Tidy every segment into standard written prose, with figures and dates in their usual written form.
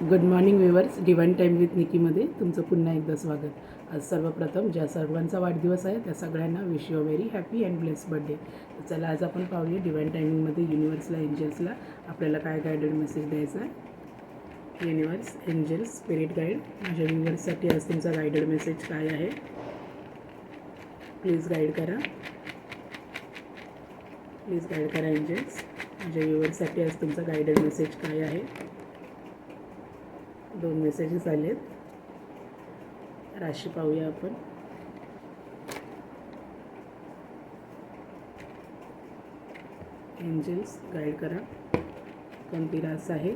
Good morning viewers, divine time with निकीमध्ये तुमचं पुन्हा एकदा स्वागत. आज सर्वप्रथम ज्या सर्वांचा वाढदिवस आहे त्या सगळ्यांना wish you very happy and bless birthday. चला आज आपण पाहूया डिवाइन टायमिंगमध्ये युनिवर्सला, एंजल्सला आपल्याला काय गायडेड मेसेज द्यायचा आहे. युनिवर्स, एंजल्स, स्पिरिट गाईड, माझ्या व्ह्यूअर्ससाठी आज तुमचा गायडेड मेसेज काय आहे प्लीज गाईड करा. प्लीज गाईड करा एंजल्स. माझ्या व्ह्यूअर्ससाठी आज तुमचा गायडेड मेसेज काय आहे. 2 मेसेजेस आलेत. राशी पाहूया आपण. एंजल्स गाईड करा. कोणती रास आहे,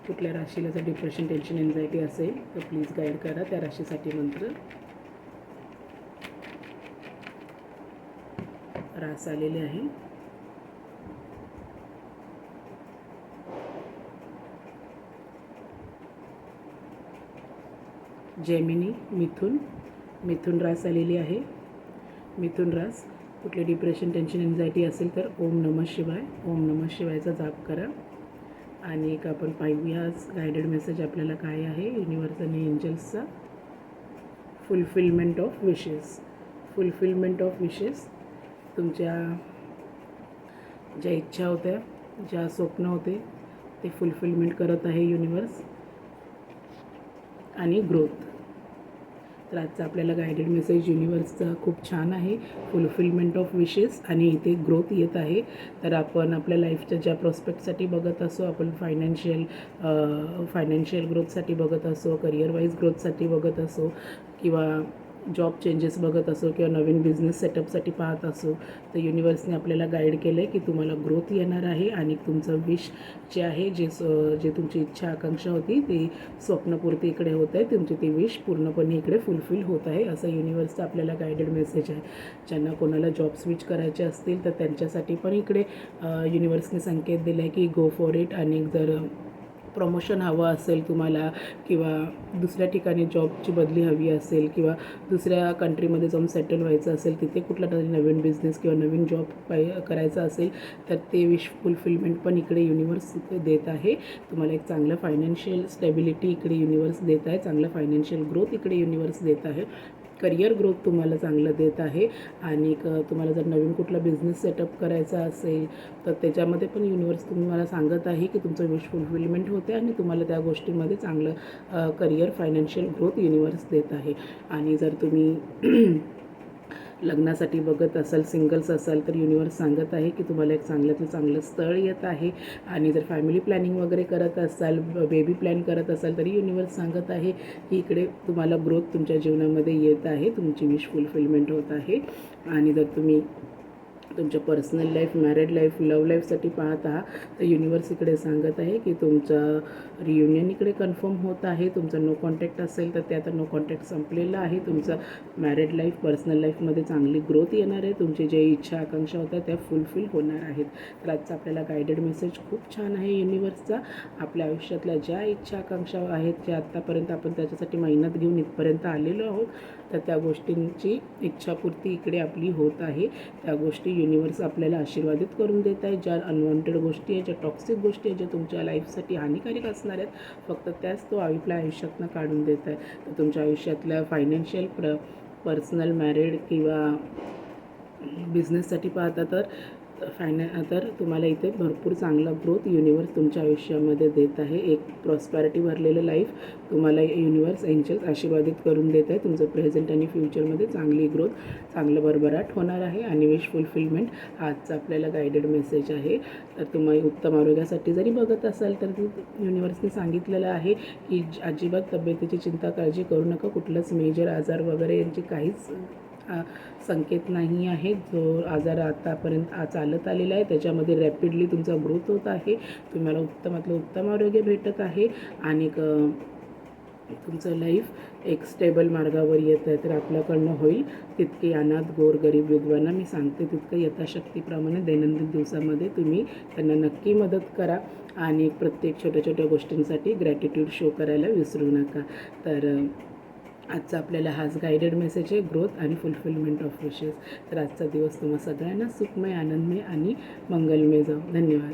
कुठल्या राशीला जर डिप्रेशन, टेन्शन, एन्झायटी असेल तर प्लीज गाईड करा त्या राशीसाठी मंत्र. रास आलेले आहे. जेमिनी, मिथुन रास आलेली आहे. मिथुन रास, कुठले डिप्रेशन, टेन्शन, एन्झायटी असेल तर ओम नमः शिवायचा जाप करा. आणि एक आपण पाहूया गायडेड मेसेज आपल्याला काय आहे युनिव्हर्स आणि एंजल्सचा. फुलफिलमेंट ऑफ विशेस. तुमच्या ज्या इच्छा होत्या, ज्या स्वप्न होते ते फुलफिलमेंट करत आहे युनिव्हर्स. आणि ग्रोथ. तर आजचा आपल्याला गायडेड मेसेज युनिव्हर्सचा खूप छान आहे. फुलफिलमेंट ऑफ विशेस आणि इथे ग्रोथ येत आहे. तर आपण आपल्या लाईफच्या ज्या प्रॉस्पेक्टसाठी बघत असो, आपण फायनान्शियल ग्रोथसाठी बघत असो, करिअर वाईज ग्रोथसाठी बघत असो, किंवा जॉब चेंजेस बघत असो, किंवा नवीन बिझनेस सेटअपसाठी पाहत असो, तर युनिव्हर्सने आपल्याला गाईड केलं आहे की तुम्हाला ग्रोथ येणार आहे. आणि तुमचं विश जे आहे, जे तुमची इच्छा आकांक्षा होती ती स्वप्नपूर्ती इकडे होत आहे. तुमची ती विश पूर्णपणे इकडे फुलफिल होत आहे असं युनिव्हर्सचा आपल्याला गायडेड मेसेज आहे. ज्यांना कोणाला जॉब स्विच करायचे असतील तर त्यांच्यासाठी पण इकडे युनिव्हर्सने संकेत दिला आहे की गो फॉर इट. आणि जर प्रमोशन हवं असेल तुम्हाला, किंवा दुसऱ्या ठिकाणी जॉबची बदली हवी असेल, किंवा दुसऱ्या कंट्रीमध्ये जाऊन सेटल व्हायचं असेल, तिथे कुठला तरी नवीन बिझनेस किंवा नवीन जॉब करायचा असेल तर ते विश फुलफिलमेंट पण इकडे युनिव्हर्स देत आहे. तुम्हाला एक चांगलं फायनान्शियल स्टेबिलिटी इकडे युनिव्हर्स देत आहे. चांगलं फायनान्शियल ग्रोथ इकडे युनिव्हर्स देत आहे. करिअर ग्रोथ तुम्हाला चांगलं देत आहे. आणि तुम्हाला जर नवीन कुठला बिझनेस सेटअप करायचा असेल तर त्याच्यामध्ये पण युनिव्हर्स तुम्हाला सांगत आहे की तुमचं विश फुलफिलमेंट होते आणि तुम्हाला त्या गोष्टींमध्ये चांगलं करिअर, फायनान्शियल ग्रोथ युनिव्हर्स देत आहे. आणि जर तुम्ही लग्नासाठी बघत असाल, सिंगल्स असाल, तर युनिव्हर्स सांगत आहे की तुम्हाला एक चांगल्यातलं चांगलं स्थळ येत आहे. आणि जर फॅमिली प्लॅनिंग वगैरे करत असाल, बेबी प्लॅन करत असाल, तरी युनिव्हर्स सांगत आहे की इकडे तुम्हाला ग्रोथ तुमच्या जीवनामध्ये येत आहे, तुमची विश फुलफिलमेंट होत आहे. आणि जर तुम्ही तुमच्या personal life, married life, love लाईफसाठी पाहत आहात तर युनिव्हर्स इकडे सांगत आहे की तुमचं रियुनियन इकडे कन्फर्म होत आहे. तुमचं नो कॉन्टॅक्ट असेल तर ते आता नो कॉन्टॅक्ट संपलेलं आहे. तुमचं मॅरिड लाईफ, पर्सनल लाईफमध्ये चांगली ग्रोथ येणार आहे. तुमची जे इच्छा आकांक्षा होत्या त्या फुलफिल होणार आहेत. तर आजचा आपल्याला गायडेड मेसेज खूप छान आहे युनिव्हर्सचा. आपल्या आयुष्यातल्या ज्या इच्छा आकांक्षा आहेत, ज्या आत्तापर्यंत आपण त्याच्यासाठी मेहनत घेऊन इथपर्यंत आलेलो आहोत, तर त्या गोष्टींची इच्छापूर्ती इकडे आपली होत आहे. त्या गोष्टी युनिव्हर्स आपल्याला आशीर्वादित करून देत आहे. ज्या अनवॉन्टेड गोष्टी आहेत, ज्या टॉक्सिक गोष्टी आहेत, ज्या तुमच्या लाईफसाठी हानिकारक असणार आहेत, फक्त त्याच तो आपल्या आयुष्यातनं काढून देत आहे. तर तुमच्या आयुष्यातल्या फायनान्शियल, पर्सनल, मॅरिड किंवा बिझनेससाठी पाहता तर तुम्हाला इथे भरपूर चांगला ग्रोथ युनिव्हर्स तुमच्या आयुष्यामध्ये देत आहे. एक प्रॉस्पॅरिटी भरलेलं लाईफ तुम्हाला युनिव्हर्स, एंजल्स आशीर्वादित करून देत आहे. तुमचं प्रेझेंट आणि फ्युचरमध्ये चांगली ग्रोथ, चांगलं भरभराट होणार आहे. आणि विश फुलफिलमेंट आजचा आपल्याला गायडेड मेसेज आहे. तर तुम्ही उत्तम आरोग्यासाठी जरी बघत असाल तर युनिव्हर्सने सांगितलेलं आहे की अजिबात तब्येतीची चिंता, काळजी करू नका. कुठलंच मेजर आजार वगैरे यांची काहीच संकेत नाही आहे. जो आजार आतापर्यंत चालत आलेला आहे त्याच्यामध्ये रॅपिडली तुमचा ग्रोथ होत आहे. तुम्हाला उत्तमातलं उत्तम आरोग्य भेटत आहे. आणि तुमचं लाईफ एक स्टेबल मार्गावर येत आहे. तर आपल्याकडनं होईल तितके अनाथ, गोर, गरीब, विधवांना मी सांगते तितकं यथाशक्तीप्रमाणे दैनंदिन दिवसामध्ये तुम्ही त्यांना नक्की मदत करा. आणि प्रत्येक छोट्या छोट्या गोष्टींसाठी ग्रॅटिट्यूड शो करायला विसरू नका. तर आजचा आपल्याला हाच गायडेड मेसेज आहे, ग्रोथ आणि फुलफिलमेंट ऑफ विशेस. तर आजचा दिवस तुम्हा सगळ्यांना सुखमय, आनंदमय आणि मंगलमय जाऊ. धन्यवाद.